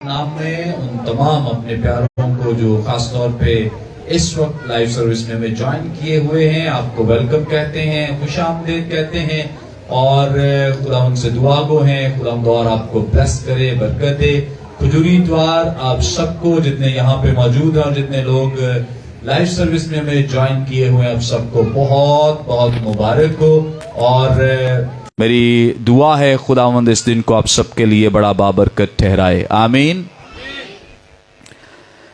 नाम में उन तमाम अपने प्यारों को जो खास तौर पे इस वक्त लाइव सर्विस में हमें ज्वाइन किए हुए हैं, आपको वेलकम कहते हैं, खुशामदीद कहते हैं और खुदा उनसे दुआ गो हैं। खुदा और आपको ब्लेस करे, बरकत दे। खुजूरी द्वार आप सबको, जितने यहाँ पे मौजूद हैं और जितने लोग लाइव सर्विस में हमें ज्वाइन किए हुए हैं, आप सबको बहुत बहुत मुबारक हो। और मेरी दुआ है खुदावंद इस दिन को आप सबके लिए बड़ा बाबरकत ठहराए, आमीन।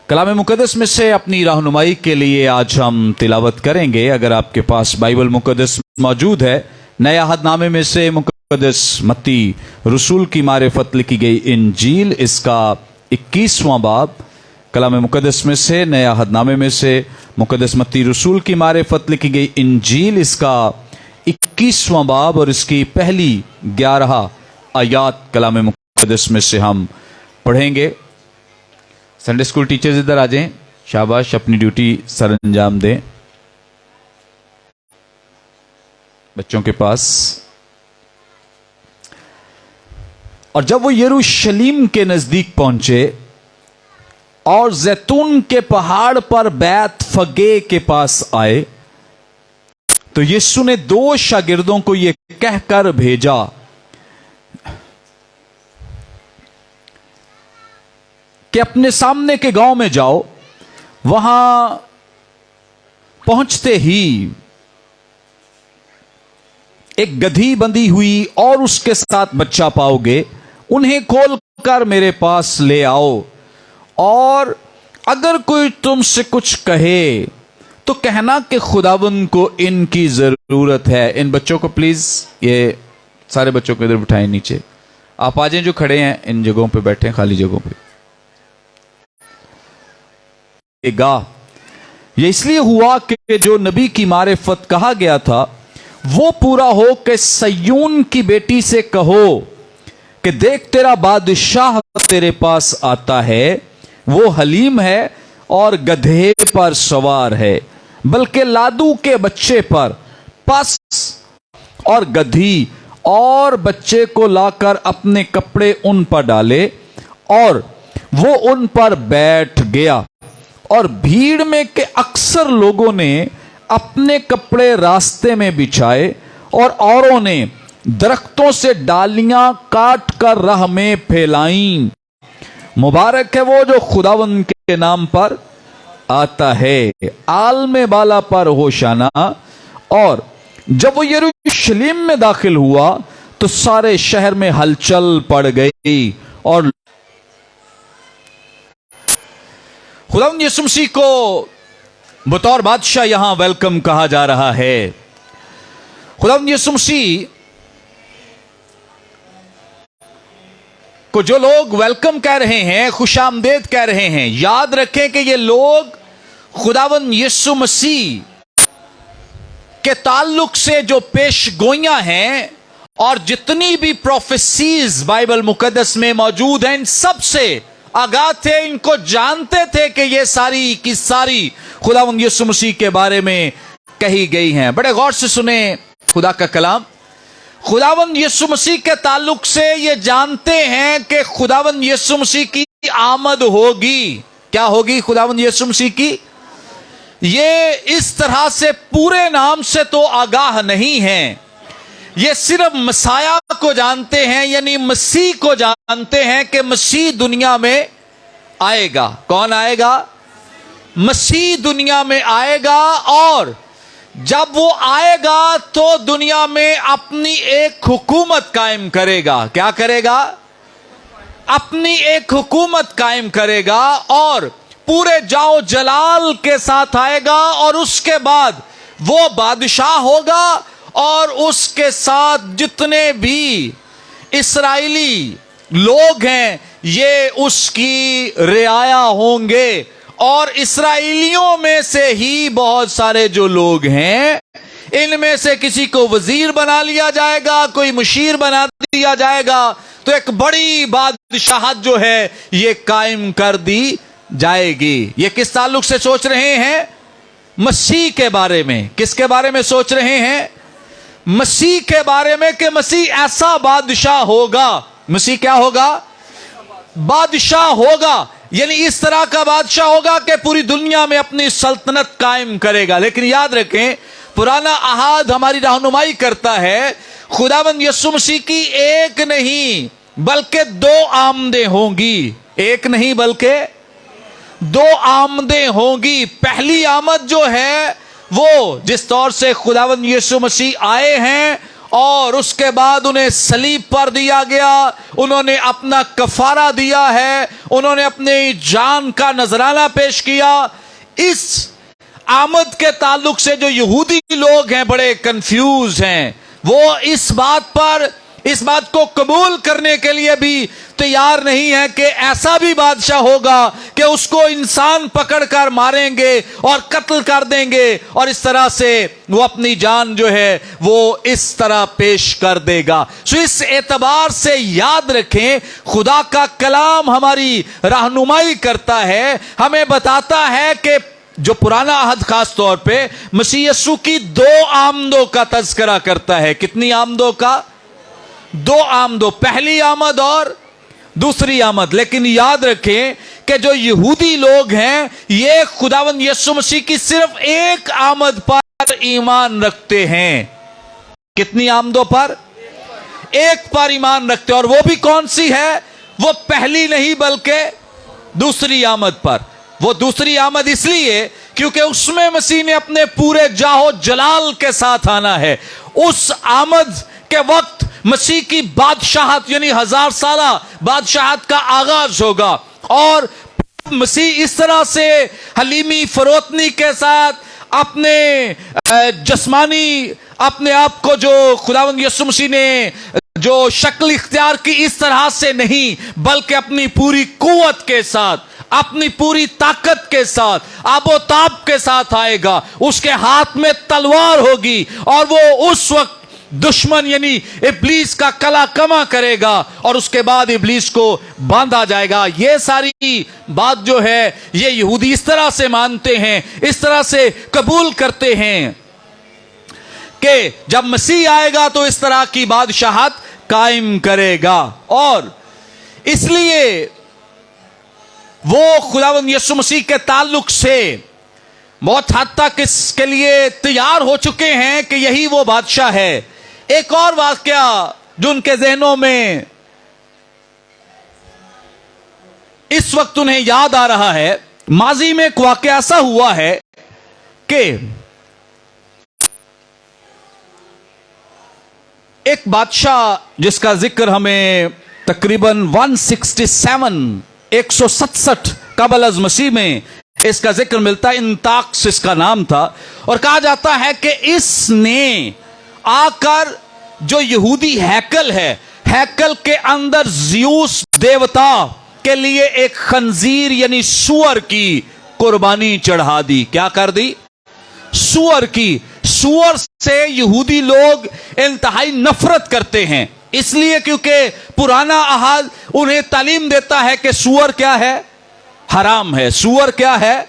कलाम मुकद्दस में से अपनी रहनुमाई के लिए आज हम तिलावत करेंगे। अगर आपके पास बाइबल मुकद्दस मौजूद है, नया अहदनामे में से मुकद्दस मत्ती रसूल की मारिफत लिखी गई इंजील, इसका 21वां बाब। कलाम मुकद्दस में से नया अहदनामे में से मुकद्दस मत्ती रसूल की मारिफत लिखी गई इंजील, इसका 21वां बाब और इसकी पहली 11 आयात कलाम मुकद्दस में से हम पढ़ेंगे। संडे स्कूल टीचर्स इधर आ जाएं, शाबाश, अपनी ड्यूटी सर अंजाम दें बच्चों के पास। और जब वो यरूशलेम के नजदीक पहुंचे और जैतून के पहाड़ पर बैत फगे के पास आए, तो यीशु ने 2 शागिर्दों को यह कहकर भेजा, कि अपने सामने के गांव में जाओ, वहां पहुंचते ही एक गधी बंधी हुई और उसके साथ बच्चा पाओगे, उन्हें खोलकर मेरे पास ले आओ। और अगर कोई तुमसे कुछ कहे तो कहना कि खुदावन को इनकी जरूरत है। इन बच्चों को प्लीज, ये सारे बच्चों को इधर बिठाएं नीचे। आप आ जाएं, जो खड़े हैं इन जगहों पे बैठे, खाली जगहों पे। ये इसलिए हुआ कि जो नबी की मारिफत कहा गया था वो पूरा हो कि सयून की बेटी से कहो कि देख तेरा बादशाह तेरे पास आता है, वो हलीम है और गधे पर सवार है, बल्कि लादू के बच्चे पर पस और गधी और बच्चे को लाकर अपने कपड़े उन पर डाले। और वो उन पर बैठ गया। और भीड़ में के अक्सर लोगों ने अपने कपड़े रास्ते में बिछाए और औरों ने दरख्तों से डालियां काट कर राह में फैलाई। मुबारक है वो जो खुदावन के नाम पर आता है, आलमे बाला पर होशाना। और जब वो यरूशलेम में दाखिल हुआ तो सारे शहर में हलचल पड़ गई और खुदावंद यीशु मसीह को बतौर बादशाह यहां वेलकम कहा जा रहा है। खुदावंद यीशु मसीह को जो लोग वेलकम कह रहे हैं, खुशामदीद कह रहे हैं, याद रखें कि ये लोग खुदावंद यीशु मसीह के ताल्लुक से जो पेशगोइयां हैं और जितनी भी प्रोफेसीज बाइबल मुकद्दस में मौजूद हैं, इन सब से आगाह थे, इनको जानते थे कि ये सारी की सारी खुदावंद यीशु मसीह के बारे में कही गई हैं। बड़े गौर से सुने खुदा का कलाम। खुदावंद यीशु मसीह के ताल्लुक से ये जानते हैं कि खुदावंद यीशु मसीह की आमद होगी। क्या होगी खुदावंद यीशु मसीह की? ये इस तरह से पूरे नाम से तो आगाह नहीं हैं, ये सिर्फ मसाया को जानते हैं, यानी मसीह को जानते हैं कि मसीह दुनिया में आएगा। कौन आएगा? मसीह दुनिया में आएगा। और जब वो आएगा तो दुनिया में अपनी एक हुकूमत कायम करेगा। क्या करेगा? अपनी एक हुकूमत कायम करेगा और पूरे जाओ जलाल के साथ आएगा। और उसके बाद वो बादशाह होगा और उसके साथ जितने भी इस्राएली लोग हैं ये उसकी रियाया होंगे। और इस्राएलियों में से ही बहुत सारे जो लोग हैं, इनमें से किसी को वजीर बना लिया जाएगा, कोई मुशीर बना दिया जाएगा, तो एक बड़ी बादशाहत जो है ये कायम कर दी जाएगी। ये किस ताल्लुक से सोच रहे हैं? मसीह के बारे में। किसके बारे में सोच रहे हैं? मसीह के बारे में, कि मसीह ऐसा बादशाह होगा। मसीह क्या होगा? बादशाह होगा, यानी इस तरह का बादशाह होगा कि पूरी दुनिया में अपनी सल्तनत कायम करेगा। लेकिन याद रखें, पुराना अहाद हमारी रहनुमाई करता है खुदावंद यीशु मसीह की एक नहीं बल्कि दो आमदें होंगी। एक नहीं बल्कि दो आमदें होंगी। पहली आमद जो है वो जिस तौर से खुदावंद यीशु मसीह आए हैं और उसके बाद उन्हें सलीब पर दिया गया, उन्होंने अपना कफारा दिया है, उन्होंने अपनी जान का नजराना पेश किया। इस आमद के ताल्लुक से जो यहूदी लोग हैं बड़े कंफ्यूज हैं। वो इस बात को कबूल करने के लिए भी तैयार नहीं है कि ऐसा भी बादशाह होगा कि उसको इंसान पकड़कर मारेंगे और कत्ल कर देंगे और इस तरह से वो अपनी जान जो है वो इस तरह पेश कर देगा। सो इस एतबार से याद रखें, खुदा का कलाम हमारी रहनुमाई करता है, हमें बताता है कि जो पुराना अहद खास तौर पे मसीह यीशु की दो आमदों का तज़किरा करता है। कितनी आमदों का? दो आमदों, पहली आमद और दूसरी आमद। लेकिन याद रखें कि जो यहूदी लोग हैं ये खुदावंद यीशु मसीह की सिर्फ एक आमद पर ईमान रखते हैं। कितनी आमदों पर? एक पर ईमान रखते हैं। और वो भी कौन सी है? वो पहली नहीं बल्कि दूसरी आमद पर। वो दूसरी आमद इसलिए क्योंकि उसमें मसीह ने अपने पूरे जाहो जलाल के साथ आना है। उस आमद के वक्त मसीह की बादशाहत यानी 1000 साला बादशाहत का आगाज होगा और मसीह इस तरह से हलीमी फरोतनी के साथ अपने जस्मानी अपने आप को जो खुदावंद यीशु मसीह ने जो शक्ल इख्तियार की इस तरह से नहीं बल्कि अपनी पूरी कुव्वत के साथ, अपनी पूरी ताकत के साथ, आबोताब के साथ आएगा। उसके हाथ में तलवार होगी और वो उस वक्त दुश्मन यानी इब्लीस का कला कमा करेगा और उसके बाद इब्लीस को बांधा जाएगा। ये सारी बात जो है ये यहूदी इस तरह से मानते हैं, इस तरह से कबूल करते हैं कि जब मसीह आएगा तो इस तरह की बादशाहत कायम करेगा। और इसलिए वो खुदावंद यीशु मसीह के ताल्लुक से बहुत हद तक इसके लिए तैयार हो चुके हैं कि यही वो बादशाह है। एक और वाकया जो उनके जहनों में इस वक्त उन्हें याद आ रहा है, माजी में एक वाकया ऐसा हुआ है कि एक बादशाह जिसका जिक्र हमें तकरीबन 167 कबल अज़ मसीह में इसका जिक्र मिलता है। इंताक्स इसका नाम था और कहा जाता है कि इसने आकर जो यहूदी हैकल है, हैकल के अंदर ज़्यूस देवता के लिए एक खंजीर यानी सूअर की कुर्बानी चढ़ा दी। क्या कर दी? सूअर की। सूअर से यहूदी लोग इंतहाई नफरत करते हैं, इसलिए क्योंकि पुराना अहाद उन्हें तालीम देता है कि सूअर क्या है? हराम है। सूअर क्या है?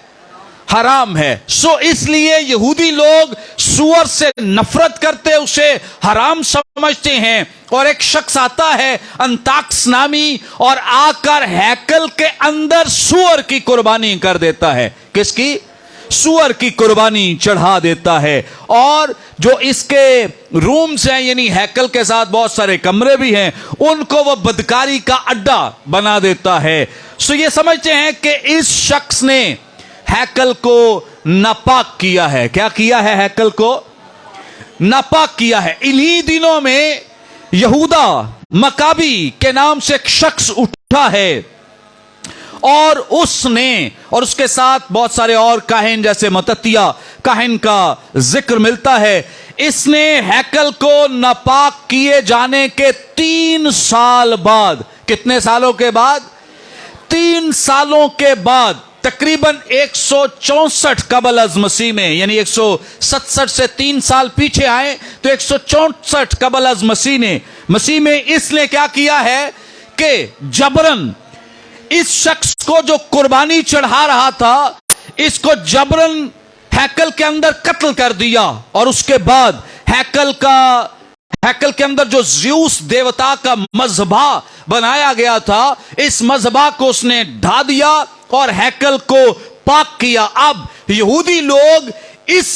हराम है। सो इसलिए यहूदी लोग सूअर से नफरत करते, उसे हराम समझते हैं। और एक शख्स आता है अंताक्स नामी और आकर हैकल के अंदर सूअर की कुर्बानी कर देता है। किसकी? सूअर की कुर्बानी चढ़ा देता है। और जो इसके रूम्स हैं यानी हैकल के साथ बहुत सारे कमरे भी हैं, उनको वो बदकारी का अड्डा बना देता है। सो ये समझते हैं कि इस शख्स ने हैकल को नापाक किया है। क्या किया है? हैकल को नापाक किया है। इन्हीं दिनों में यहूदा मकाबी के नाम से एक शख्स उठा है और उसने और उसके साथ बहुत सारे और काहिन जैसे मततिया काहिन का जिक्र मिलता है। इसने हैकल को नापाक किए जाने के 3 साल बाद, कितने सालों के बाद? 3 सालों के बाद तकरीबन 164 कबल अज़ मसीह में, यानी 167 से 3 साल पीछे आए तो 164 कबल अज़ मसीह में इसने क्या किया है कि जबरन इस शख्स को जो कुर्बानी चढ़ा रहा था इसको जबरन हैकल के अंदर कत्ल कर दिया और उसके बाद हैकल का हैकल के अंदर जो ज्यूस देवता का मजबा बनाया गया था, इस मजबा को उसने ढा दिया और हैकल को पाक किया। अब यहूदी लोग इस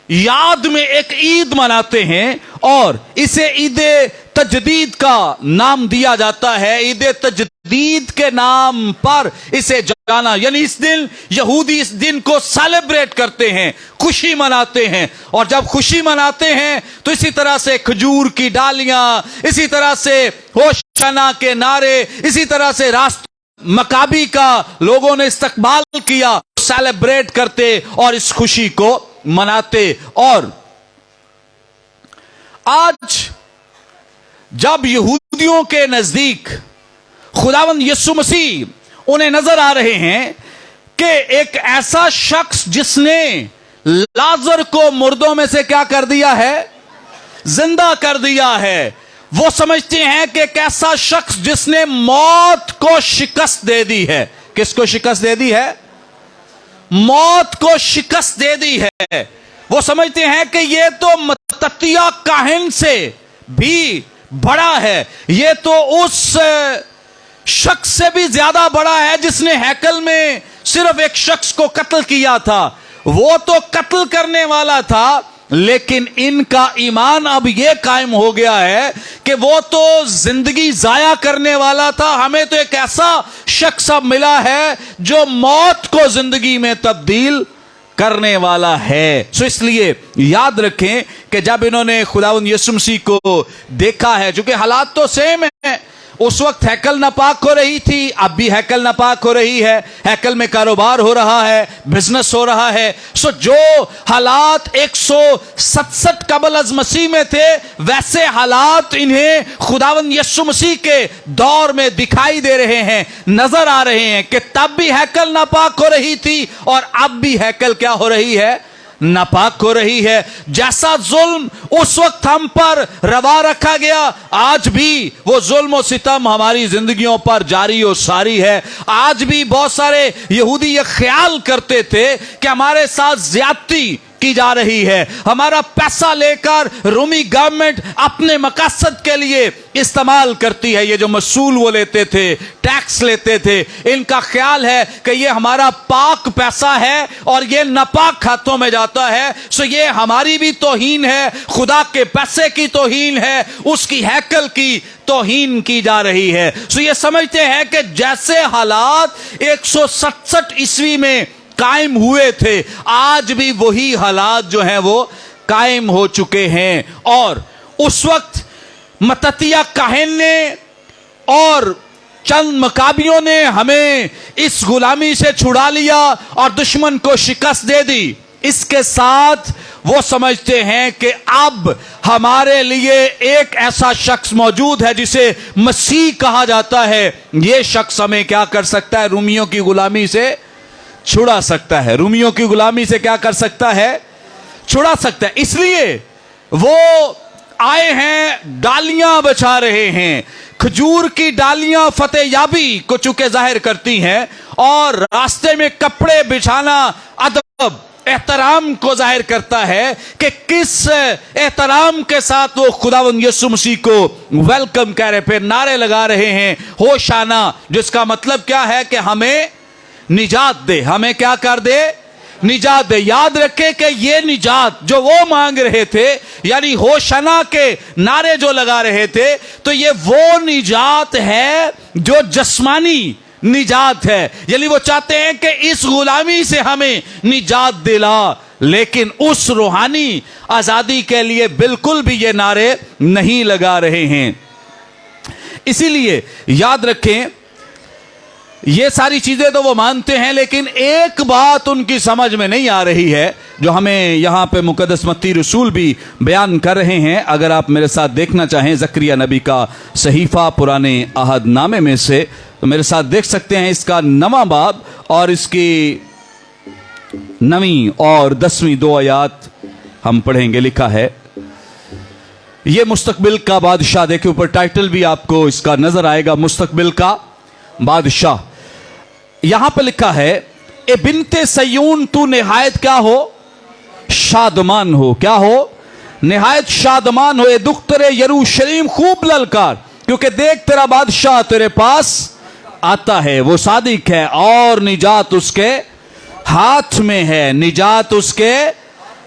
याद में एक ईद मनाते हैं और इसे ईद तजदीद का नाम दिया जाता है। ईद तजदीद के नाम पर इसे जाना, यानी इस दिन यहूदी इस दिन को सेलिब्रेट करते हैं, खुशी मनाते हैं। और जब खुशी मनाते हैं तो इसी तरह से खजूर की डालियां, इसी तरह से होशाना के नारे, इसी तरह से मकाबी का लोगों ने इस्तकबाल किया, सेलिब्रेट करते और इस खुशी को मनाते। और आज जब यहूदियों के नजदीक खुदावंद यीशु मसीह उन्हें नजर आ रहे हैं कि एक ऐसा शख्स जिसने लाजर को मुर्दों में से क्या कर दिया है, जिंदा कर दिया है, वो समझते हैं कि एक ऐसा शख्स जिसने मौत को शिकस्त दे दी है। किसको शिकस्त दे दी है? मौत को शिकस्त दे दी है। वो समझते हैं कि ये तो मत्तिया काहिन से भी बड़ा है, ये तो उस शख्स से भी ज्यादा बड़ा है जिसने हैकल में सिर्फ एक शख्स को कत्ल किया था। वो तो कत्ल करने वाला था, लेकिन इनका ईमान अब यह कायम हो गया है कि वो तो जिंदगी जाया करने वाला था, हमें तो एक ऐसा शख्स अब मिला है जो मौत को जिंदगी में तब्दील करने वाला है। सो इसलिए याद रखें कि जब इन्होंने खुदावंद यीशु मसीह को देखा है, जो कि हालात तो सेम है, उस वक्त हैकल नापाक हो रही थी, अब भी हैकल नापाक हो रही है, हैकल में कारोबार हो रहा है, बिजनेस हो रहा है। सो जो हालात 167 कबल अज मसीह में थे, वैसे हालात इन्हें खुदावंद यीशु मसीह के दौर में दिखाई दे रहे हैं, नजर आ रहे हैं कि तब भी हैकल नापाक हो रही थी और अब भी हैकल क्या हो रही है, नापाक हो रही है। जैसा जुल्म उस वक्त हम पर रवा रखा गया, आज भी वो जुल्म और सितम हमारी जिंदगियों पर जारी और सारी है। आज भी बहुत सारे यहूदी ये ख्याल करते थे कि हमारे साथ ज्यादती की जा रही है, हमारा पैसा लेकर रोमी गवर्नमेंट अपने मकसद के लिए इस्तेमाल करती है। ये जो मसूल वो लेते थे, टैक्स लेते थे, इनका ख्याल है कि ये हमारा पाक पैसा है और ये नापाक खातों में जाता है। सो ये हमारी भी तौहीन है, खुदा के पैसे की तौहीन है, उसकी हैकल की तौहीन की जा रही है। सो ये समझते हैं कि जैसे हालात 167 ईस्वी में कायम हुए थे, आज भी वही हालात जो हैं वो कायम हो चुके हैं। और उस वक्त मत्तिया काहिन ने और चंद मकाबियों ने हमें इस गुलामी से छुड़ा लिया और दुश्मन को शिकस्त दे दी। इसके साथ वो समझते हैं कि अब हमारे लिए एक ऐसा शख्स मौजूद है जिसे मसीह कहा जाता है। ये शख्स हमें क्या कर सकता है? रोमियों की गुलामी से छुड़ा सकता है। रोमियों की गुलामी से क्या कर सकता है? छुड़ा सकता है। इसलिए वो आए हैं, डालियां बचा रहे हैं। खजूर की डालियां फतेह याबी को चूंकि जाहिर करती हैं और रास्ते में कपड़े बिछाना अदब एहतराम को जाहिर करता है कि किस एहतराम के साथ वो खुदावंद यीशु मसीह को वेलकम कह रहे, फिर नारे लगा रहे हैं होशाना, जिसका मतलब क्या है कि हमें निजात दे, हमें क्या कर दे? निजात दे। याद रखें कि ये निजात जो वो मांग रहे थे, यानी होशना के नारे जो लगा रहे थे, तो ये वो निजात है जो जस्मानी निजात है। यानी वो चाहते हैं कि इस गुलामी से हमें निजात दिला, लेकिन उस रूहानी आजादी के लिए बिल्कुल भी ये नारे नहीं लगा रहे हैं। इसीलिए याद रखें, ये सारी चीजें तो वो मानते हैं, लेकिन एक बात उनकी समझ में नहीं आ रही है जो हमें यहां पे मुकद्दस मत्ती रसूल भी बयान कर रहे हैं। अगर आप मेरे साथ देखना चाहें ज़करिया नबी का सहीफा पुराने अहद नामे में से, तो मेरे साथ देख सकते हैं इसका 9वां बाब और इसकी 9वीं और 10वीं 2 आयात हम पढ़ेंगे। लिखा है, ये मुस्तकबिल का बादशाह, देखिए ऊपर टाइटल भी आपको इसका नजर आएगा, मुस्तकबिल का बादशाह। यहां पर लिखा है, ए बिनते सयून तू निहायत क्या हो? शादमान हो। क्या हो? निहायत शादमान हो, ए दुख तेरे यरूशलेम खूब ललकार, क्योंकि देख तेरा बादशाह तेरे पास आता है, वो सादिक है और निजात उसके हाथ में है, निजात उसके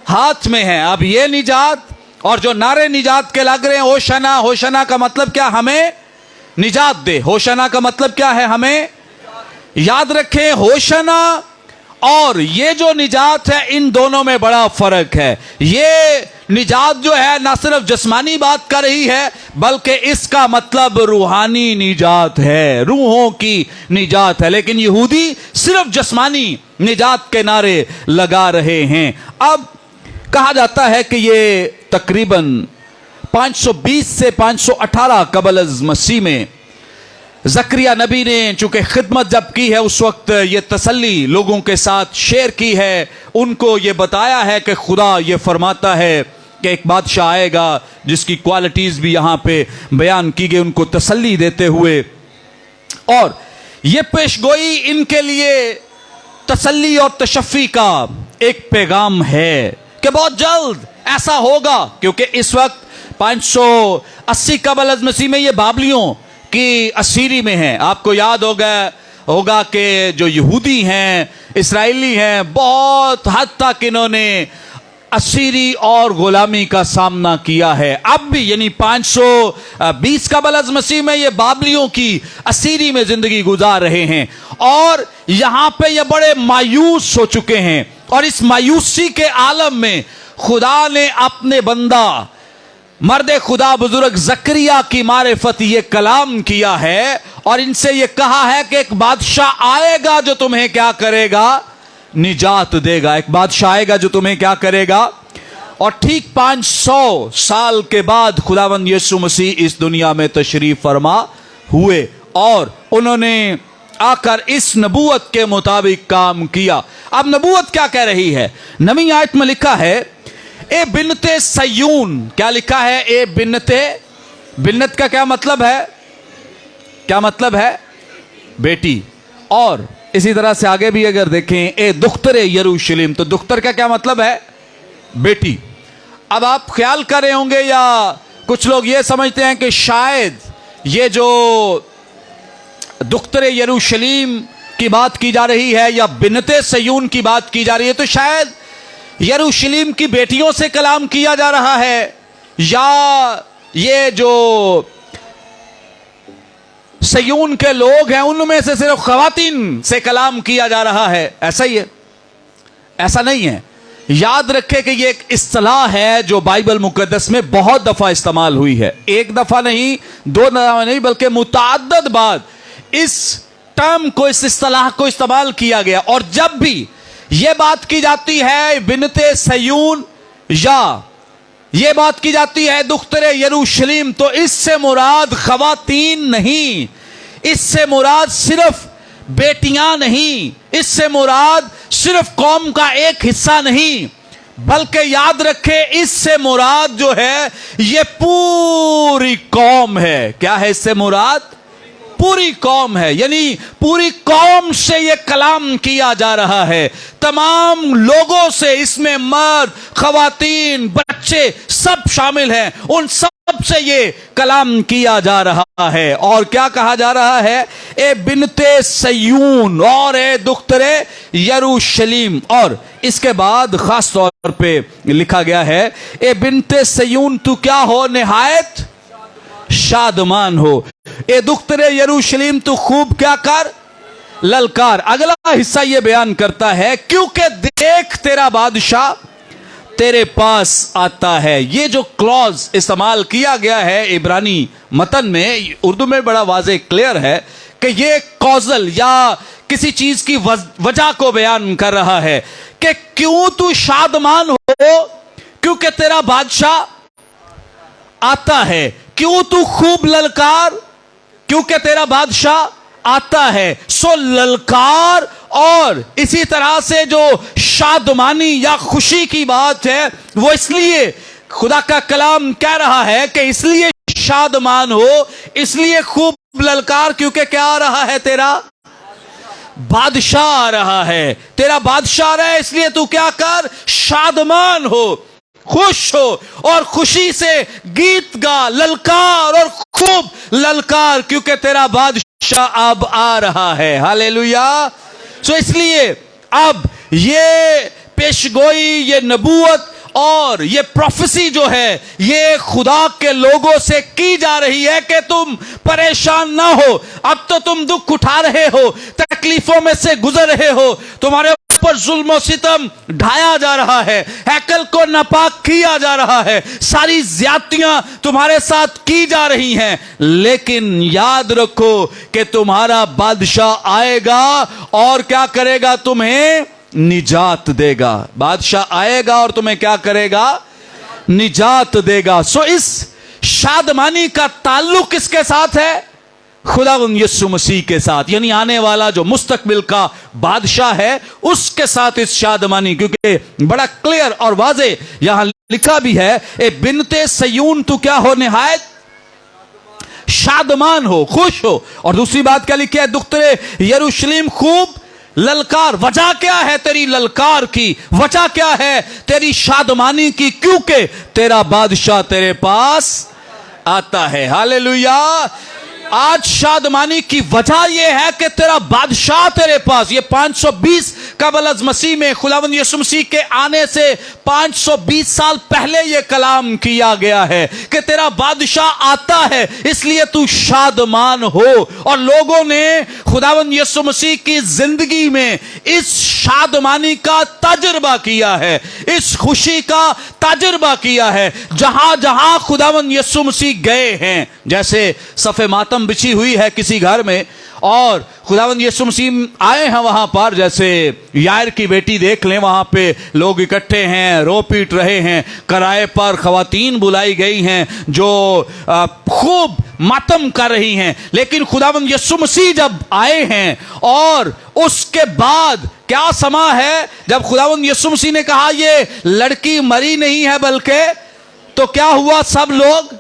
हाथ में है। अब ये निजात और जो नारे निजात के लग रहे हैं, होशना, होशना का मतलब क्या? हमें निजात दे। होशना का मतलब क्या है? हमें। याद रखें, होशना और ये जो निजात है, इन दोनों में बड़ा फर्क है। ये निजात जो है ना सिर्फ जिस्मानी बात कर रही है, बल्कि इसका मतलब रूहानी निजात है, रूहों की निजात है। लेकिन यहूदी सिर्फ जिस्मानी निजात के नारे लगा रहे हैं। अब कहा जाता है कि ये तकरीबन 520 से 518 कबल अज़ मसीह में ज़करिया नबी ने चूंकि खिदमत जब की है, उस वक्त ये तसल्ली लोगों के साथ शेयर की है, उनको ये बताया है कि खुदा ये फरमाता है कि एक बादशाह आएगा जिसकी क्वालिटीज़ भी यहाँ पे बयान की गई, उनको तसल्ली देते हुए। और ये पेशगोई इनके लिए तसल्ली और तशफ़ी का एक पैगाम है कि बहुत जल्द ऐसा होगा, क्योंकि इस वक्त 580 कबल अज़ मसीह में ये बाबलियों की असीरी में है। आपको याद होगा कि जो यहूदी हैं, इस्राएली हैं, बहुत हद तक इन्होंने असीरी और गुलामी का सामना किया है। अब भी यानी 520 कबल अज़ मसीह में ये बाबलियों की असीरी में जिंदगी गुजार रहे हैं और यहां पे ये बड़े मायूस हो चुके हैं। और इस मायूसी के आलम में खुदा ने अपने बंदा मर्द खुदा बुजुर्ग ज़करिया की मारिफत ये कलाम किया है और इनसे ये कहा है कि एक बादशाह आएगा जो तुम्हें क्या करेगा? निजात देगा। एक बादशाह आएगा जो तुम्हें क्या करेगा? और ठीक 500 साल के बाद खुदावंद यीशु मसीह इस दुनिया में तशरीफ फरमा हुए और उन्होंने आकर इस नबूवत के मुताबिक काम किया। अब नबूवत क्या कह रही है? नवी आयत में लिखा है, ए बिन्नते सयून। क्या लिखा है? ए बिन्नते। बिन्नत का क्या मतलब है? क्या मतलब है? बेटी। और इसी तरह से आगे भी अगर देखें, ए दुख्तरे यरूशलेम, तो दुख्तर का क्या मतलब है? बेटी। अब आप ख्याल कर रहे होंगे या कुछ लोग ये समझते हैं कि शायद ये जो दुख्तरे यरूशलेम की बात की जा रही है या बिन्नते सयून की बात की जा रही है, तो शायद यरूशलेम की बेटियों से कलाम किया जा रहा है या ये जो सयून के लोग हैं उनमें से सिर्फ खवातीन से कलाम किया जा रहा है। ऐसा ही है? ऐसा नहीं है। याद रखें कि ये एक इस्तिलाह है जो बाइबल मुकद्दस में बहुत दफा इस्तेमाल हुई है। एक दफा नहीं, दो दफा नहीं, बल्कि मुतअद्दिद बार इस टर्म को, इस इस्तिलाह को इस्तेमाल किया गया। और जब भी यह बात की जाती है बिन्नते सयून या यह बात की जाती है दुख्तरे यरूशलेम, तो इससे मुराद खवातीन नहीं, इससे मुराद सिर्फ बेटियां नहीं, इससे मुराद सिर्फ कौम का एक हिस्सा नहीं, बल्कि याद रखें इससे मुराद जो है ये पूरी कौम है। क्या है इससे मुराद? पूरी कौम है। यानी पूरी कौम से ये कलाम किया जा रहा है, तमाम लोगों से, इसमें मर्द, खवातीन, बच्चे सब शामिल हैं, उन सब से ये कलाम किया जा रहा है। और क्या कहा जा रहा है? ए बिन्नते सयून और ए दुख्तरे यरूशलेम। और इसके बाद खास तौर पे लिखा गया है, ए बिन्नते सयून तू क्या हो? निहायत शादमान हो। ए दुख्तरे यरूशलेम तू खूब क्या कर? ललकार। अगला हिस्सा यह बयान करता है, क्योंकि देख तेरा बादशाह तेरे पास आता है। ये जो क्लॉज इस्तेमाल किया गया है इब्रानी मतन में, उर्दू में बड़ा वाज़े क्लियर है कि ये कॉजल या किसी चीज की वजह को बयान कर रहा है कि क्यों तू शादमान हो, क्योंकि तेरा बादशाह आता है। क्यों तू खूब ललकार? क्योंकि तेरा बादशाह आता है। सो ललकार। और इसी तरह से जो शादमानी या खुशी की बात है, वो इसलिए खुदा का कलाम कह रहा है कि इसलिए शादमान हो, इसलिए खूब ललकार, क्योंकि क्या आ रहा है? तेरा बादशाह आ रहा है। तेरा बादशाह आ रहा है, इसलिए तू क्या कर? शादमान हो, खुश हो और खुशी से गीत गा, ललकार और खूब ललकार, क्योंकि तेरा बादशाह अब आ रहा है। हालेलुया। सो इसलिए अब ये पेशगोई, ये नबूवत और ये प्रोफेसी जो है ये खुदा के लोगों से की जा रही है कि तुम परेशान ना हो। अब तो तुम दुख उठा रहे हो, तकलीफों में से गुजर रहे हो, तुम्हारे ऊपर जुल्म और सितम ढाया जा रहा है, हैकल को नापाक किया जा रहा है, सारी ज्यादतियां तुम्हारे साथ की जा रही हैं, लेकिन याद रखो कि तुम्हारा बादशाह आएगा और क्या करेगा? तुम्हें निजात देगा। बादशाह आएगा और तुम्हें क्या करेगा? निजात देगा। सो इस शादमानी का ताल्लुक किसके साथ है? खुदावंद यीशु मसीह के साथ, यानी आने वाला जो मुस्तकबिल का बादशाह है उसके साथ इस शादमानी, क्योंकि बड़ा क्लियर और वाजे यहां लिखा भी है, ए बिनते सयून तू क्या हो? निहायत शादमान हो, खुश हो। और दूसरी बात क्या लिखी है? दुख्तरे यरूशलेम खूब ललकार। वजह क्या है तेरी ललकार की? वजह क्या है तेरी शादमानी की? क्योंकि तेरा बादशाह तेरे पास आता है। हालेलुया। आज शादमानी की वजह यह है कि तेरा बादशाह तेरे पास। ये 520 कबल अज़ मसीह में खुदावंद यीशु मसीह के आने से 520 साल पहले यह कलाम किया गया है कि तेरा बादशाह आता है, इसलिए तू शादमान हो। और लोगों ने खुदावंद यीशु मसीह की जिंदगी में इस शादमानी का तजुर्बा किया है, इस खुशी का तजुर्बा किया है। जहां जहां खुदावंद यीशु मसीह गए हैं, जैसे सफ़े मातम बिछी हुई है किसी घर में और खुदावंद यीशु मसीह आए हैं वहां पर, जैसे यायर की बेटी देख लें, वहां पे लोग इकट्ठे हैं, रो पीट रहे हैं, किराए पर खवातीन बुलाई गई हैं जो खूब मातम कर रही हैं। लेकिन खुदावंद यीशु मसीह जब आए हैं और उसके बाद क्या समा है, जब खुदावंद यीशु मसीह ने कहा ये लड़की मरी नहीं है बल्कि, तो क्या हुआ? सब लोग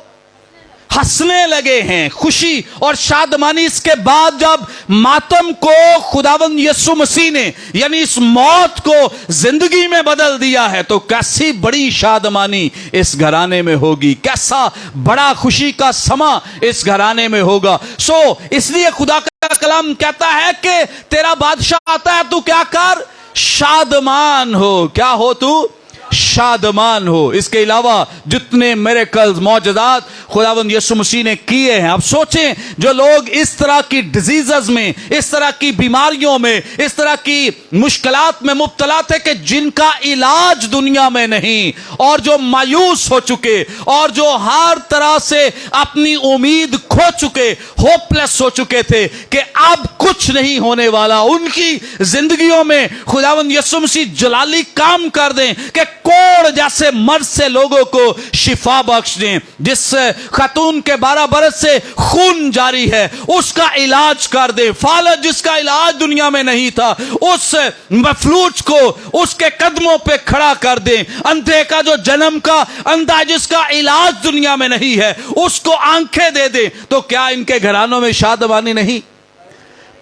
हंसने लगे हैं, खुशी और शादमानी। इसके बाद जब मातम को खुदावंद यीशु मसीह ने यानी इस मौत को जिंदगी में बदल दिया है, तो कैसी बड़ी शादमानी इस घराने में होगी, कैसा बड़ा खुशी का समा इस घराने में होगा। सो इसलिए खुदा का कलाम कहता है कि तेरा बादशाह आता है, तू क्या कर? शादमान हो। क्या हो तू? शादमान हो। इसके अलावा जितने मिरेकल्स, मौजज़ात खुदावंद यीशु मसीह ने किए हैं, अब सोचें जो लोग इस तरह की डिजीज़ में, इस तरह की बीमारियों में, इस तरह की मुश्किलात में मुब्तला थे कि जिनका इलाज दुनिया में नहीं, और जो मायूस हो चुके और जो हर तरह से अपनी उम्मीद खो चुके, होपलेस हो चुके थे कि अब कुछ नहीं होने वाला, उनकी जिंदगियों में खुदावंद यीशु मसीह जलाली काम कर दें कि कोड़ जैसे मर्ज से लोगों को शिफा बख्श दें। जिस खातून के 12 बरस से खून जारी है उसका इलाज कर दें। फालज जिसका इलाज दुनिया में नहीं था, उस मफलूज को उसके कदमों पे खड़ा कर दें। अंधे का जो जन्म का अंधा जिसका इलाज दुनिया में नहीं है उसको आंखें दे दें। तो क्या इनके घरानों में शादमानी नहीं?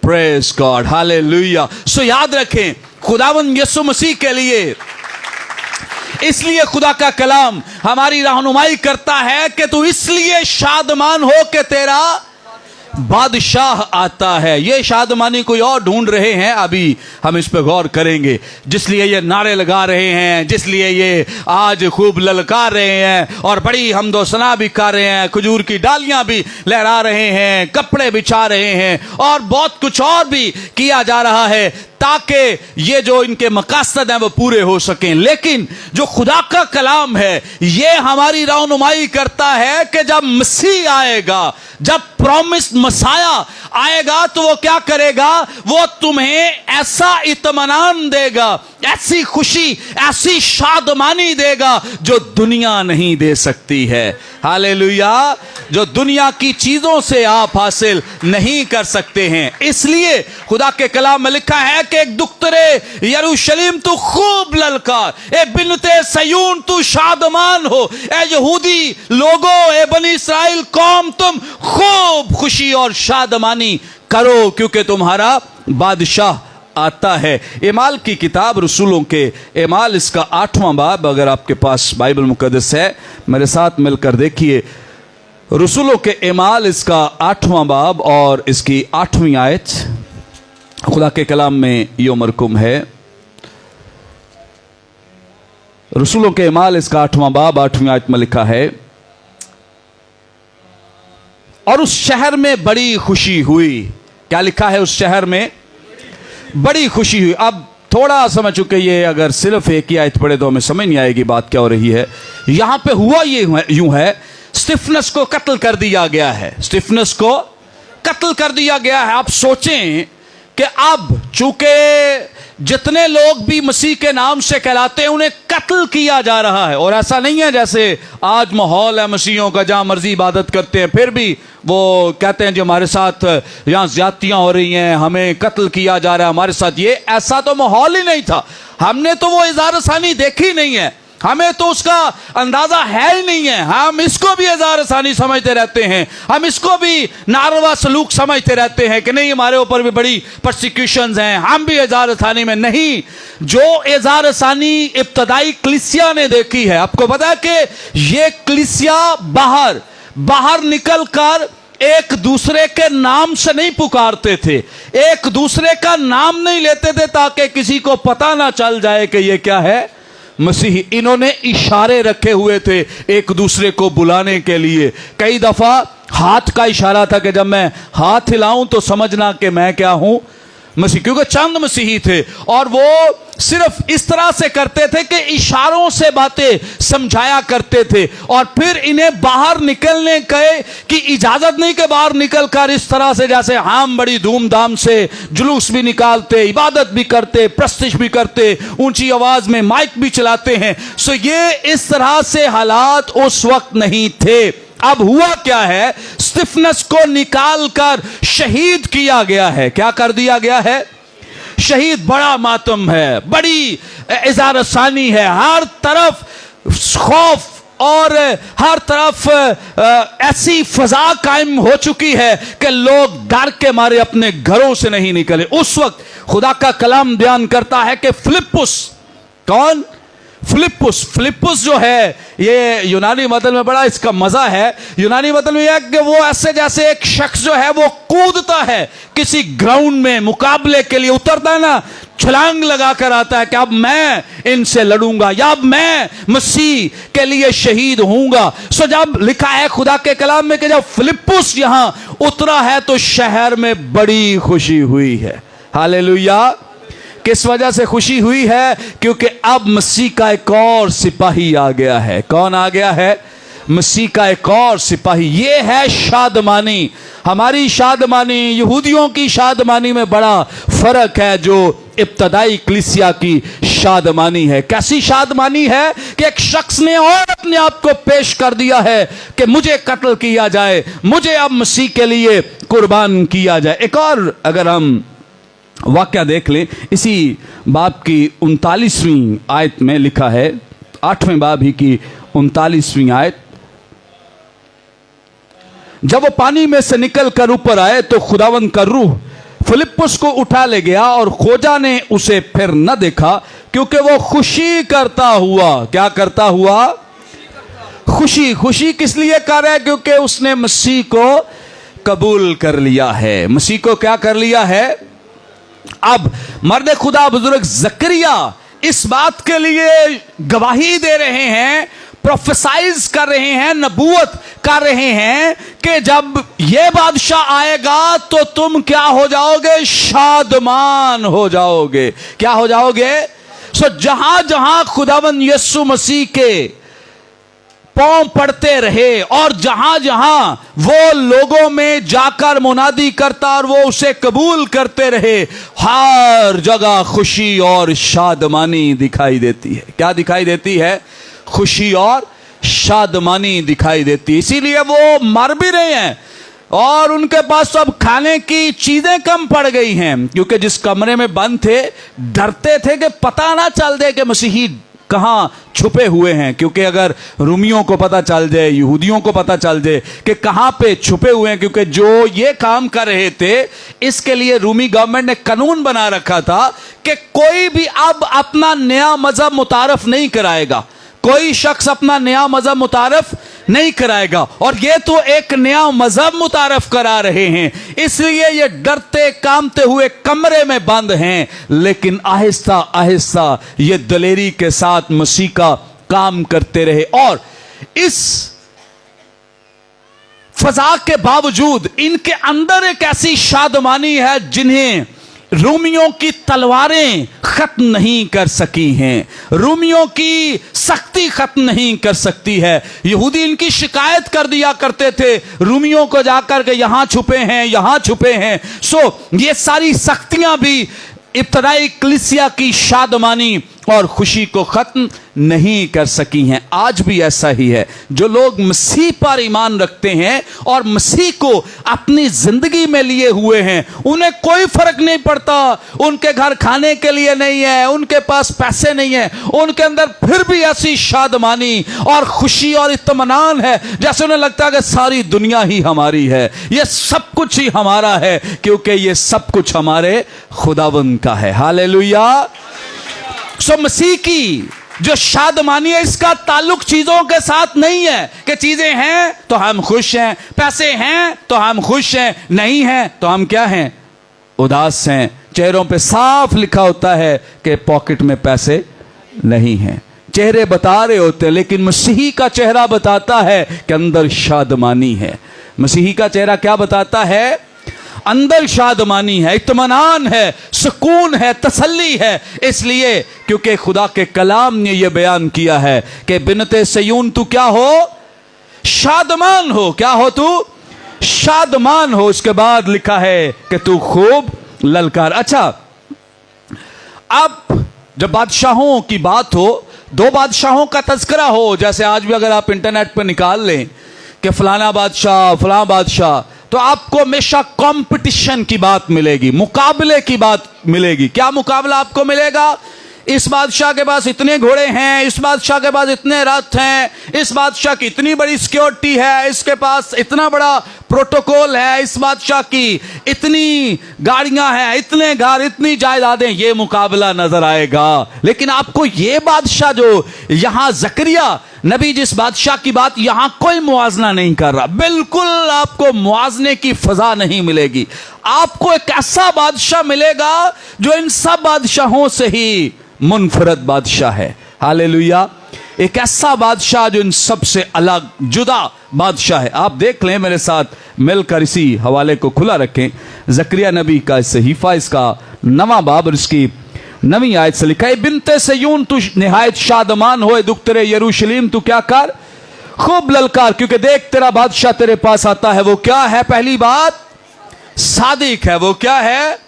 Praise God, hallelujah. सो याद रखें, खुदावंद यीशु मसीह के लिए, इसलिए खुदा का कलाम हमारी रहनुमाई करता है कि तू इसलिए शादमान हो कि तेरा बादशाह आता है। ये शादमानी कोई और ढूंढ रहे हैं, अभी हम इस पर गौर करेंगे। जिसलिए ये नारे लगा रहे हैं, जिसलिए ये आज खूब ललकार रहे हैं और बड़ी हमदोसना भी कर रहे हैं, खजूर की डालियां भी लहरा रहे हैं, कपड़े बिछा रहे हैं और बहुत कुछ और भी किया जा रहा है ताकि ये जो इनके मकासद हैं वो पूरे हो सकें। लेकिन जो खुदा का कलाम है ये हमारी रहनुमाई करता है कि जब मसीह आएगा, जब प्रॉमिस्ड मसाया आएगा, तो वो क्या करेगा? वो तुम्हें ऐसा इत्मीनान देगा, ऐसी खुशी, ऐसी शादमानी देगा जो दुनिया नहीं दे सकती है। हालेलुया। जो दुनिया की चीजों से आप हासिल नहीं कर सकते हैं। इसलिए खुदा के कलाम में लिखा है कि एक दुख्तरे यरूशलेम तू खूब ललकार, ए बिनते सयून तू शादमान हो, ए यहूदी लोगों, ए बनी इस्राएल कौम, तुम खूब खुशी और शादमानी करो क्योंकि तुम्हारा बादशाह आता है। एमाल की किताब, रसूलों के एमाल, इसका 8वां बाब, अगर आपके पास बाइबल मुकद्दस है मेरे साथ मिलकर देखिए। रसूलों के एमाल, इसका 8वां बाब और इसकी 8वीं आयत खुदा के कलाम में यो मरकुम है। रसूलों के एमाल, इसका 8वां बाब 8वीं आयत में लिखा है, और उस शहर में बड़ी खुशी हुई। क्या लिखा है? उस शहर में बड़ी खुशी हुई। अब थोड़ा समझ चुके, ये अगर सिर्फ एक ही आयत पढ़े तो हमें समझ नहीं आएगी बात क्या हो रही है। यहां पे हुआ ये यूं है, स्टिफनस को कत्ल कर दिया गया है। स्टिफनस को कत्ल कर दिया गया है। आप सोचें कि अब चूंकि जितने लोग भी मसीह के नाम से कहलाते हैं उन्हें कत्ल किया जा रहा है। और ऐसा नहीं है जैसे आज माहौल है मसीहियों का, जहां मर्जी इबादत करते हैं फिर भी वो कहते हैं जो हमारे साथ यहां ज्यादतियां हो रही हैं, हमें कत्ल किया जा रहा है हमारे साथ। ये ऐसा तो माहौल ही नहीं था। हमने तो वो इज़हार-ए-सानी देखी नहीं है, हमें तो उसका अंदाजा है ही नहीं है। हम इसको भी इज़हार-ए-सानी समझते रहते हैं, हम इसको भी नारवा सलूक समझते रहते हैं कि नहीं हमारे ऊपर भी बड़ी परसिक्यूशंस हैं, हम भी इज़हार-ए-सानी में। नहीं, जो इज़हार-ए-सानी इब्तदाई कलीसिया ने देखी है, आपको पता है कि ये कलीसिया बाहर निकलकर एक दूसरे के नाम से नहीं पुकारते थे, एक दूसरे का नाम नहीं लेते थे ताकि किसी को पता ना चल जाए कि ये क्या है, मसीही। इन्होंने इशारे रखे हुए थे एक दूसरे को बुलाने के लिए। कई दफा हाथ का इशारा था कि जब मैं हाथ हिलाऊं तो समझना कि मैं क्या हूं, मसीह। क्योंकि चंद मसीही थे और वो सिर्फ इस तरह से करते थे कि इशारों से बातें समझाया करते थे। और फिर इन्हें बाहर निकलने की इजाजत नहीं कि बाहर निकलकर इस तरह से जैसे हम बड़ी धूमधाम से जुलूस भी निकालते, इबादत भी करते, प्रस्तिश भी करते, ऊंची आवाज में माइक भी चलाते हैं। सो ये इस तरह से हालात उस वक्त नहीं थे। अब हुआ क्या है, स्टिफनस को निकालकर शहीद किया गया है। क्या कर दिया गया है? शहीद। बड़ा मातम है, बड़ी इज़हार-ए-सानी है, हर तरफ खौफ और हर तरफ ऐसी फजा कायम हो चुकी है कि लोग डर के मारे अपने घरों से नहीं निकले। उस वक्त खुदा का कलाम बयान करता है कि फिलिप्पुस, कौन? फिलिप्पुस जो है, ये यूनानी मतल में बड़ा इसका मजा है। यूनानी मतल में यह कि वो ऐसे जैसे एक शख्स जो है वो कूदता है किसी ग्राउंड में मुकाबले के लिए, उतरता है ना, छलांग लगा कर आता है कि अब मैं इनसे लड़ूंगा या अब मैं मसीह के लिए शहीद होऊंगा। सो जब लिखा है खुदा के कलाम में कि जब फिलिप्पुस यहां उतरा है तो शहर में बड़ी खुशी हुई है। हालेलुया। किस वजह से खुशी हुई है? क्योंकि अब मसीह का एक और सिपाही आ गया है। कौन आ गया है? मसीह का एक और सिपाही। ये है शादमानी। हमारी शादमानी, यहूदियों की शादमानी में बड़ा फर्क है जो इब्तदाई कलीसिया की शादमानी है। कैसी शादमानी है कि एक शख्स ने और अपने आप को पेश कर दिया है कि मुझे कत्ल किया जाए, मुझे अब मसीह के लिए कुर्बान किया जाए। एक और अगर हम वाक्या देख लें, इसी बाब की 39वीं आयत में लिखा है, 8वें बाब ही की 39वीं आयत, जब वो पानी में से निकल कर ऊपर आए तो खुदावंद का रूह फिलिप्पुस को उठा ले गया और खोजा ने उसे फिर न देखा क्योंकि वो खुशी करता हुआ, क्या करता हुआ? खुशी किस लिए कर रहा है? क्योंकि उसने मसीह को कबूल कर लिया है। मसीह को क्या कर लिया है? अब मर्द खुदा बुजुर्ग जकरिया इस बात के लिए गवाही दे रहे हैं, प्रोफेसाइज कर रहे हैं, नबूवत कर रहे हैं कि जब ये बादशाह आएगा तो तुम क्या हो जाओगे? शादमान हो जाओगे। क्या हो जाओगे? सो जहां जहां खुदावंद यीशु मसीह के पांव पड़ते रहे और जहां जहां वो लोगों में जाकर मुनादी करता और वो उसे कबूल करते रहे, हर जगह खुशी और शादमानी दिखाई देती है। क्या दिखाई देती है? खुशी और शादमानी दिखाई देती है। इसीलिए वो मर भी रहे हैं और उनके पास अब खाने की चीजें कम पड़ गई हैं, क्योंकि जिस कमरे में बंद थे डरते थे कि पता ना चल दे कि मसीही कहां छुपे हुए हैं, क्योंकि अगर रूमियों को पता चल जाए, यहूदियों को पता चल जाए कि कहां पे छुपे हुए हैं, क्योंकि जो ये काम कर रहे थे इसके लिए रूमी गवर्नमेंट ने कानून बना रखा था कि कोई भी अब अपना नया मजहब मुतारफ नहीं कराएगा, कोई शख्स अपना नया मजहब मुतारफ नहीं कराएगा। और ये तो एक नया मजहब मुतारफ करा रहे हैं, इसलिए ये डरते कांपते हुए कमरे में बंद हैं, लेकिन आहिस्ता आहिस्ता ये दलेरी के साथ मसीह का काम करते रहे। और इस फजा के बावजूद इनके अंदर एक ऐसी शादमानी है जिन्हें रूमियों की तलवारें खत्म नहीं कर सकी हैं, रूमियों की सख्ती खत्म नहीं कर सकती है। यहूदी इनकी शिकायत कर दिया करते थे रूमियों को जाकर के यहां छुपे हैं, यहां छुपे हैं। ये सारी सख्तियां भी इब्तदाई कलीसिया की शादमानी और खुशी को खत्म नहीं कर सकी हैं। आज भी ऐसा ही है। जो लोग मसीह पर ईमान रखते हैं और मसीह को अपनी जिंदगी में लिए हुए हैं, उन्हें कोई फर्क नहीं पड़ता उनके घर खाने के लिए नहीं है, उनके पास पैसे नहीं है, उनके अंदर फिर भी ऐसी शादमानी और खुशी और इत्मीनान है जैसे उन्हें लगता है कि सारी दुनिया ही हमारी है, ये सब कुछ ही हमारा है, क्योंकि ये सब कुछ हमारे खुदावंद का है। हालेलुया। मसीह की जो शादमानी है इसका ताल्लुक चीजों के साथ नहीं है कि चीजें हैं तो हम खुश हैं, पैसे हैं तो हम खुश हैं, नहीं हैं तो हम क्या हैं, उदास हैं। चेहरों पे साफ लिखा होता है कि पॉकेट में पैसे नहीं हैं। चेहरे बता रहे होते हैं, लेकिन मसीही का चेहरा बताता है कि अंदर शादमानी है। मसीही का चेहरा क्या बताता है? अंदर शादमानी है, इत्मीनान है, सुकून है, तसल्ली है। इसलिए क्योंकि खुदा के कलाम ने यह बयान किया है कि बिनते सयून तू क्या हो? शादमान हो। क्या हो तू? शादमान हो। उसके बाद लिखा है कि तू खूब ललकार। अच्छा, अब जब बादशाहों की बात हो, दो बादशाहों का तज़किरा हो, जैसे आज भी अगर आप इंटरनेट पर निकाल लें कि फलाना बादशाह फलां बादशाह, तो आपको हमेशा कंपटीशन की बात मिलेगी, मुकाबले की बात मिलेगी। क्या मुकाबला आपको मिलेगा? इस बादशाह के पास इतने घोड़े हैं, इस बादशाह के पास इतने रथ हैं, इस बादशाह की इतनी बड़ी सिक्योरिटी है, इसके पास इतना बड़ा प्रोटोकॉल है, इस बादशाह की इतनी गाड़ियां हैं, इतने घर, इतनी जायदादें, ये मुकाबला नजर आएगा। लेकिन आपको ये बादशाह जो यहां ज़करिया नबी जिस बादशाह की बात, यहां कोई मुआवजा नहीं कर रहा, बिल्कुल आपको मुआवजे की फजा नहीं मिलेगी। आपको एक ऐसा बादशाह मिलेगा जो इन सब बादशाहों से ही मुनफरद बादशाह है। हालेलुया। एक ऐसा बादशाह जो इन सबसे अलग जुदा बादशाह है। आप देख लें, मेरे साथ मिलकर इसी हवाले को खुला रखें। ज़करिया नबी का सहीफा, इसका 9वां बाब और इसकी 9वीं आयत से लिखा है, बिनते सयून तू निहायत शादमान होए, दुख्तरे यरूशलेम तू क्या कर? खूब ललकार, क्योंकि देख तेरा बादशाह तेरे पास आता है। वो क्या है? पहली बात सादिक है। वो क्या है?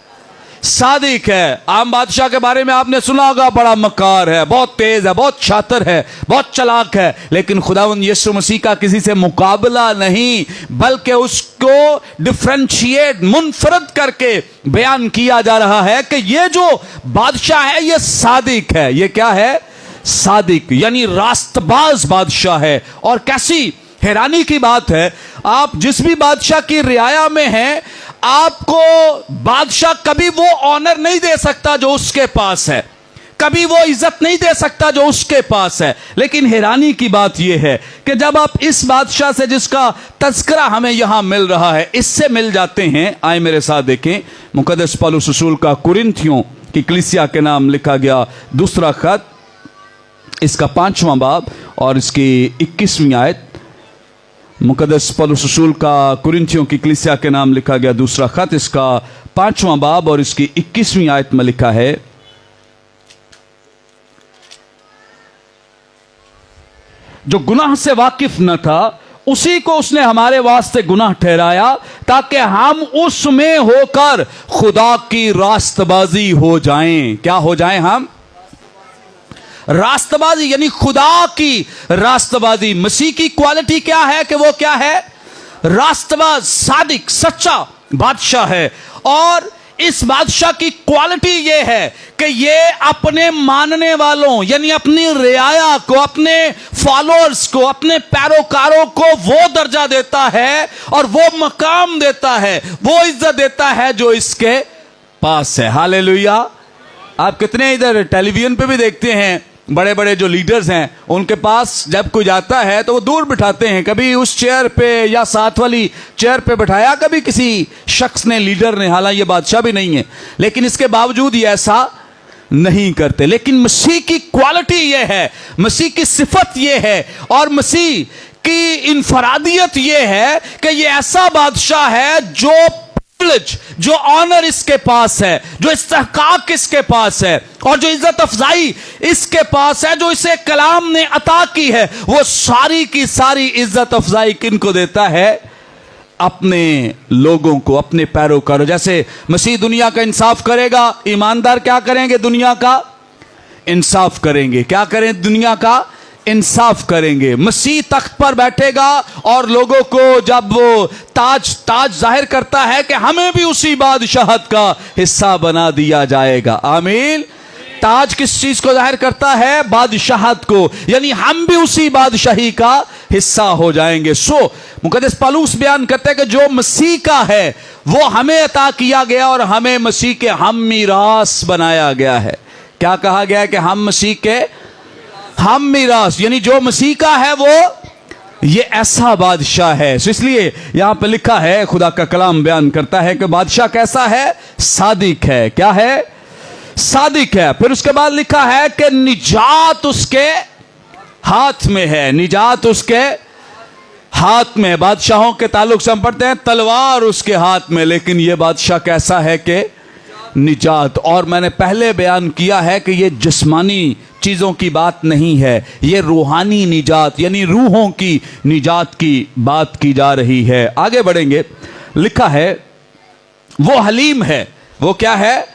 सादिक है। आम बादशाह के बारे में आपने सुना होगा, बड़ा मकार है, बहुत तेज है, बहुत शातिर है, बहुत चालाक है। लेकिन खुदावंद यीशु मसीह का किसी से मुकाबला नहीं, बल्कि उसको डिफरेंशिएट, मुनफरद करके बयान किया जा रहा है कि ये जो बादशाह है ये सादिक है। ये क्या है? सादिक, यानी रास्तबाज बादशाह है। और कैसी हैरानी की बात है, आप जिस भी बादशाह की रियाया में हैं, आपको बादशाह कभी वो ऑनर नहीं दे सकता जो उसके पास है, कभी वो इज्जत नहीं दे सकता जो उसके पास है। लेकिन हैरानी की बात यह है कि जब आप इस बादशाह से जिसका तज़किरा हमें यहां मिल रहा है, इससे मिल जाते हैं। आए मेरे साथ देखें, मुक़द्दस पौलुस रसूल का कुरिन्थियों की कलीसिया के नाम लिखा गया दूसरा खत, इसका 5वां बाब और इसकी 21वीं आयत। मुक़द्दस पौलुस रसूल का कुरिन्थियों की कलीसिया के नाम लिखा गया दूसरा खत, इसका 5वां बाब और इसकी 21वीं आयत में लिखा है, जो गुनाह से वाकिफ न था उसी को उसने हमारे वास्ते गुनाह ठहराया, ताकि हम उसमें होकर खुदा की रास्तबाजी हो जाएं। क्या हो जाएं हम? रास्तबाजी, यानी खुदा की रास्तबाजी। मसीह की क्वालिटी क्या है कि वो क्या है? रास्तबाज, सादिक, सच्चा बादशाह है। और इस बादशाह की क्वालिटी ये है कि ये अपने मानने वालों यानी अपनी रियाया को, अपने फॉलोअर्स को, अपने पैरोकारों को वो दर्जा देता है और वो मकाम देता है, वो इज्जत देता है जो इसके पास है। हालेलुया। आप कितने इधर टेलीविजन पे भी देखते हैं, बड़े बड़े जो लीडर्स हैं उनके पास जब कोई जाता है तो वो दूर बिठाते हैं, कभी उस चेयर पे या साथ वाली चेयर पे बिठाया कभी किसी शख्स ने, लीडर ने, हालांकि ये बादशाह भी नहीं है, लेकिन इसके बावजूद ये ऐसा नहीं करते। लेकिन मसीह की क्वालिटी ये है, मसीह की सिफत ये है और मसीह की इनफरादियत ये है कि ये ऐसा बादशाह है जो ऑनर इसके पास है, जो इस्तेहकाक इसके पास है और जो इज्जत अफजाई इसके पास है, जो इसे कलाम ने अता की है, वो सारी की सारी इज्जत अफजाई किनको देता है? अपने लोगों को, अपने पैरोकारों। जैसे मसीह दुनिया का इंसाफ करेगा, ईमानदार क्या करेंगे? दुनिया का इंसाफ करेंगे। क्या करें? दुनिया का इंसाफ करेंगे। मसीह तख्त पर बैठेगा और लोगों को जब वो ताज जाहिर करता है कि हमें भी उसी बादशाहत का हिस्सा बना दिया जाएगा। आमीन। ताज किस चीज को जाहिर करता है? बादशाहत को, यानी हम भी उसी बादशाही का हिस्सा हो जाएंगे। मुकद्दस पौलुस बयान करते हैं कि जो मसीह का है वो हमें अता किया गया और हमें मसीह के हम मीरास बनाया गया है। क्या कहा गया है? कि हम मसीह के हम मीरास, यानी जो मसीह का है वो ये ऐसा बादशाह है। इसलिए यहां पर लिखा है, खुदा का कलाम बयान करता है कि बादशाह कैसा है? सादिक है। क्या है? सादिक है। फिर उसके बाद लिखा है कि निजात उसके हाथ में है। निजात उसके हाथ में। बादशाहों के ताल्लुक से हम पढ़ते हैं तलवार उसके हाथ में, लेकिन यह बादशाह कैसा है? कि निजात। और मैंने पहले बयान किया है कि यह जिस्मानी चीजों की बात नहीं है, यह रूहानी निजात यानी रूहों की निजात की बात की जा रही है। आगे बढ़ेंगे। लिखा है वो हलीम है। वो क्या है?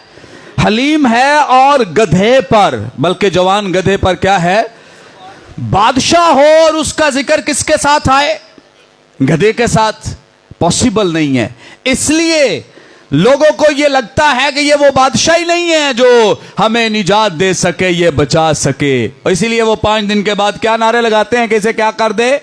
हलीम है और गधे पर, बल्कि जवान गधे पर क्या है? बादशाह हो और उसका जिक्र किसके साथ आए? गधे के साथ। पॉसिबल नहीं है। इसलिए लोगों को यह लगता है कि ये वो बादशाह ही नहीं है जो हमें निजात दे सके, ये बचा सके। और इसीलिए वो 5 दिन के बाद क्या नारे लगाते हैं कि इसे क्या कर दे?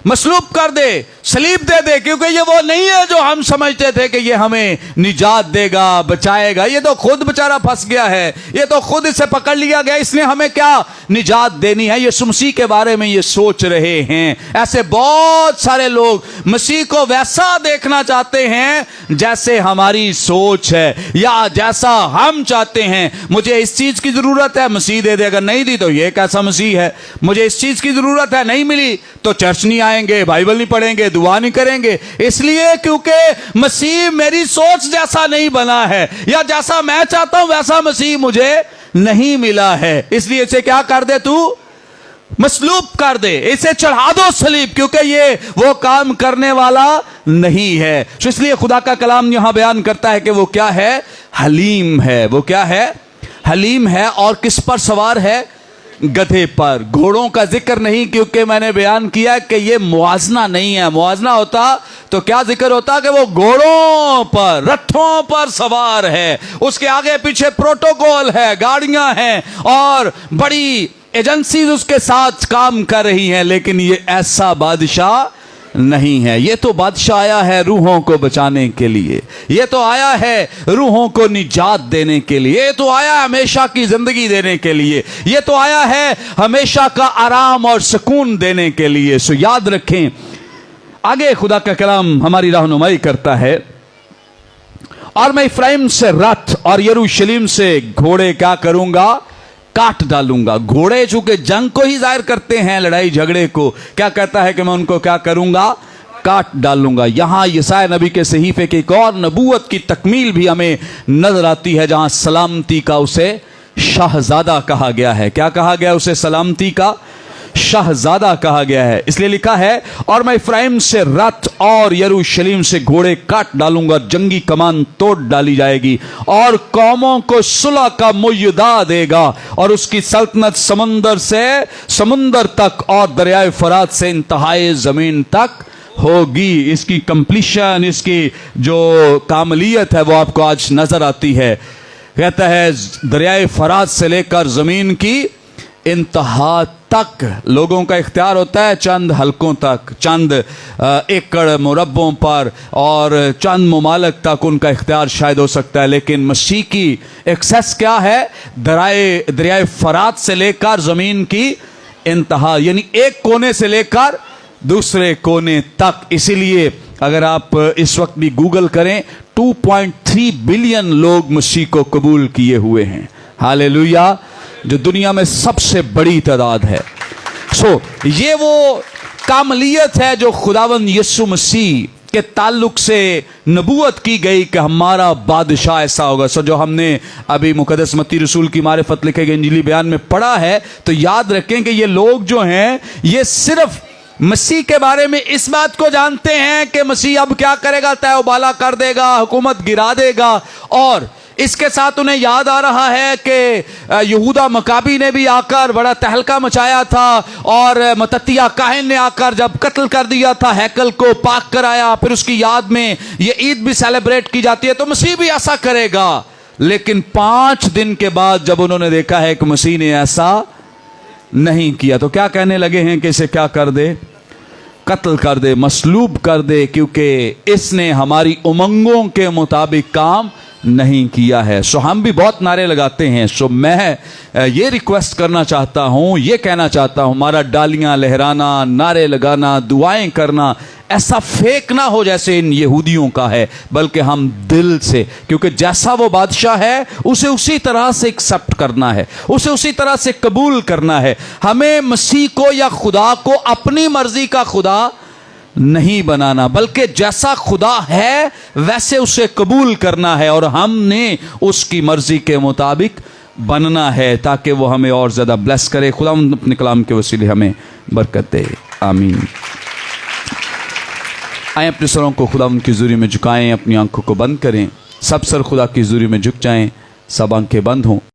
मसलूब कर दे, सलीब दे दे, क्योंकि ये वो नहीं है जो हम समझते थे कि ये हमें निजात देगा, बचाएगा। ये तो खुद बेचारा फंस गया है, ये तो खुद इसे पकड़ लिया गया, इसने हमें क्या निजात देनी है? यीशु मसीह के बारे में ये सोच रहे हैं। ऐसे बहुत सारे लोग मसीह को वैसा देखना चाहते हैं जैसे हमारी सोच है या जैसा हम चाहते हैं। मुझे इस चीज की जरूरत है, मसीह दे दे, अगर नहीं दी तो ये कैसा मसीह है? मुझे इस चीज की जरूरत है, नहीं मिली तो चर्च नहीं आएंगे, बाइबल नहीं पढ़ेंगे, दुआ नहीं करेंगे। इसलिए क्योंकि मसीह मेरी सोच जैसा नहीं बना है या जैसा मैं चाहता हूं वैसा मसीह मुझे नहीं मिला है। इसलिए इसे क्या कर दे? तू मसलूब कर दे, इसे चढ़ा दो सलीब, क्योंकि ये वो काम करने वाला नहीं है। तो इसलिए खुदा का कलाम यहां बयान करता है कि वो क्या है? हलीम है। वो क्या है? हलीम है। और किस पर सवार है? गधे पर। घोड़ों का जिक्र नहीं, क्योंकि मैंने बयान किया कि ये मुआजना नहीं है। मुआजना होता तो क्या जिक्र होता कि वो घोड़ों पर, रथों पर सवार है, उसके आगे पीछे प्रोटोकॉल है, गाड़ियां हैं और बड़ी एजेंसी उसके साथ काम कर रही हैं। लेकिन ये ऐसा बादशाह नहीं है। ये तो बादशाह आया है रूहों को बचाने के लिए, ये तो आया है रूहों को निजात देने के लिए, ये तो आया हमेशा की जिंदगी देने के लिए, ये तो आया है हमेशा का आराम और सुकून देने के लिए। सो याद रखें, आगे खुदा का कलाम हमारी रहनुमाई करता है, और मैं इफ्राइम से रथ और यरूशलेम से घोड़े क्या करूंगा? काट डालूंगा। घोड़े चूंकि जंग को ही जाहिर करते हैं, लड़ाई झगड़े को, क्या कहता है कि मैं उनको क्या करूंगा? काट डालूंगा। यहां यशायाह नबी के सहीफे की एक और नबूवत की तकमील भी हमें नजर आती है, जहां सलामती का उसे शाहजादा कहा गया है। क्या कहा गया? उसे सलामती का शाहजादा कहा गया है। इसलिए लिखा है, और मैं इफ्राइम से रथ और यरूशलेम से घोड़े काट डालूंगा, जंगी कमान तोड़ डाली जाएगी और कौमों को सुलह का मुय्यदा देगा, और उसकी सल्तनत समुंदर से समुंदर तक और दरियाए फरात से इंतहाए जमीन तक होगी। इसकी कंप्लीशन, इसकी जो कामलियत है वो आपको आज नजर आती है। कहता है दरियाए फरात से लेकर जमीन की इंतहा तक लोगों का इख्तियार होता है चंद हलकों तक, चंद एकड़ मुरब्बों पर और चंद मुमालक तक उनका इख्तियार शायद हो सकता है, लेकिन मसीह की एक्सेस क्या है? दरियाए फरात से लेकर जमीन की इंतहा, यानी एक कोने से लेकर दूसरे कोने तक। इसीलिए अगर आप इस वक्त भी गूगल करें 2.3 बिलियन लोग मसीह को कबूल किए हुए हैं। हालेलुया, जो दुनिया में सबसे बड़ी तादाद है। ये वो कामलियत है जो खुदावंद यीशु मसीह के ताल्लुक से नबूवत की गई कि हमारा बादशाह ऐसा होगा। जो हमने अभी मुकद्दस मत्ती रसूल की मारिफत लिखे गए इंजीली बयान में पढ़ा है, तो याद रखें कि ये लोग जो हैं ये सिर्फ मसीह के बारे में इस बात को जानते हैं कि मसीह अब क्या करेगा, तौबाला कर देगा, हुकूमत गिरा देगा। और इसके साथ उन्हें याद आ रहा है कि यहूदा मकाबी ने भी आकर बड़ा तहलका मचाया था और मततिया काहिन ने आकर जब कत्ल कर दिया था, हैकल को पाक कराया, फिर उसकी याद में ये ईद भी सेलिब्रेट की जाती है, तो मसीह भी ऐसा करेगा। लेकिन 5 दिन के बाद जब उन्होंने देखा है कि मसीह ने ऐसा नहीं किया, तो क्या कहने लगे हैं कि इसे क्या कर दे? कत्ल कर दे, मसलूब कर दे, क्योंकि इसने हमारी उमंगों के मुताबिक काम नहीं किया है। हम भी बहुत नारे लगाते हैं। मैं ये रिक्वेस्ट करना चाहता हूँ, ये कहना चाहता हूँ, हमारा डालियाँ लहराना, नारे लगाना, दुआएं करना ऐसा फेक ना हो जैसे इन यहूदियों का है, बल्कि हम दिल से, क्योंकि जैसा वो बादशाह है उसे उसी तरह से एक्सेप्ट करना है, उसे उसी तरह से कबूल करना है। हमें मसीह को या खुदा को अपनी मर्जी का खुदा नहीं बनाना, बल्कि जैसा खुदा है वैसे उसे कबूल करना है और हमने उसकी मर्जी के मुताबिक बनना है, ताकि वो हमें और ज़्यादा ब्लेस करे। खुदा अपने कलाम के वसीले हमें बरकत दे, आमीन। आए अपने सरों को खुदा की हुजूरी में झुकाएं, अपनी आंखों को बंद करें, सब सर खुदा की हुजूरी में झुक जाएं, सब आंखें बंद हों।